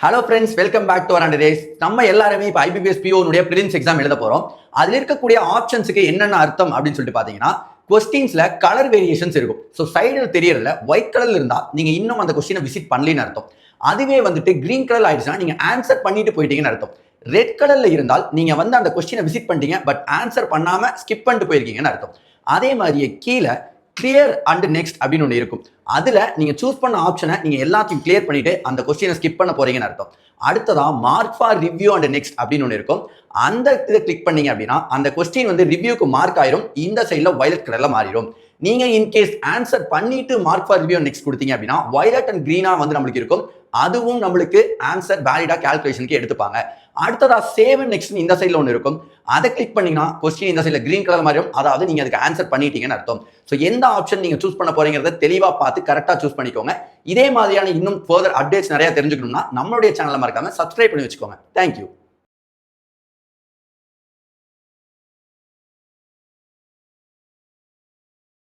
Hello friends, welcome back to our days. நம்ம எல்லாருமே இப்போ ஐபிபிஎஸ் பிஓனுடைய பிரிலிம்ஸ் எக்ஸாம் எழுத போறோம். அதில் இருக்கக்கூடிய ஆப்ஷன்ஸுக்கு என்னென்ன அர்த்தம் அப்படின்னு சொல்லிட்டு பார்த்தீங்கன்னா, கொஸ்டின்ஸ்ல கலர் வேரியேஷன்ஸ் இருக்கும். ஸோ சைடில் தெரியறதுல ஒயிட் கலர்ல இருந்தா நீங்க இன்னும் அந்த கொஸ்டினை விசிட் பண்ணலன்னு அர்த்தம். அதுவே வந்துட்டு கிரீன் கலர் ஆயிடுச்சுன்னா நீங்க ஆன்சர் பண்ணிட்டு போயிட்டீங்கன்னு அர்த்தம். ரெட் கலர்ல இருந்தால் நீங்க வந்து அந்த கொஸ்டினை விசிட் பண்ணிட்டீங்க பட் ஆன்சர் பண்ணாம ஸ்கிப் பண்ணிட்டு போயிருக்கீங்கன்னு அர்த்தம். அதே மாதிரியே கீழே கிளியர் அண்ட் நெக்ஸ்ட் அப்படின்னு ஒன்று இருக்கும். அதுல நீங்க சூஸ் பண்ண ஆப்ஷனை நீங்க எல்லாத்தையும் கிளியர் பண்ணிட்டு அந்த கொஸ்டினை ஸ்கிப் பண்ண போறீங்கன்னு அர்த்தம். அடுத்ததா mark for review and next அப்படின்னு ஒன்று இருக்கும். அந்த இதை கிளிக் பண்ணீங்க அப்படின்னா அந்த கொஸ்டின் வந்து ரிவ்யூக்கு மார்க் ஆயிரும். இந்த சைட்ல வயலட் கலர்ல மாறிடும். நீங்க இன்கேஸ் ஆன்சர் பண்ணிட்டு மார்க் ஃபார் ரிவ்யூ நெக்ஸ்ட் கொடுத்தீங்க அப்படின்னா வயலட் அண்ட் கிரீனா வந்து நம்மளுக்கு இருக்கும். அதுவும் நம்மளுக்கு ஆன்சர் வேலிடா கால்குலேஷனுக்கு எடுத்துப்பாங்க. அடுத்ததா சேவ் அண்ட் நெக்ஸ்ட் இந்த சைட்ல ஒன்று இருக்கும். அதை கிளிக் பண்ணீங்கன்னா கொஸ்டின் இந்த சைட்ல கிரீன் கலர் மாறிடும். அதாவது நீங்க அதுக்கு ஆன்சர் பண்ணிட்டீங்கன்னு அர்த்தம். ஸோ எந்த ஆப்ஷன் நீங்க சூஸ் பண்ண போறீங்கிறத தெளிவா பார்த்து கரெக்டா சூஸ் பண்ணிக்கோங்க. இதே மாதிரியான இன்னும் ஃபர்தர் அப்டேட்ஸ் நிறைய தெரிஞ்சுக்கணும்னா நம்மளுடைய சேனலை மறக்காம சப்ஸ்கிரைப் பண்ணி வச்சுக்கோங்க. தேங்க்யூ.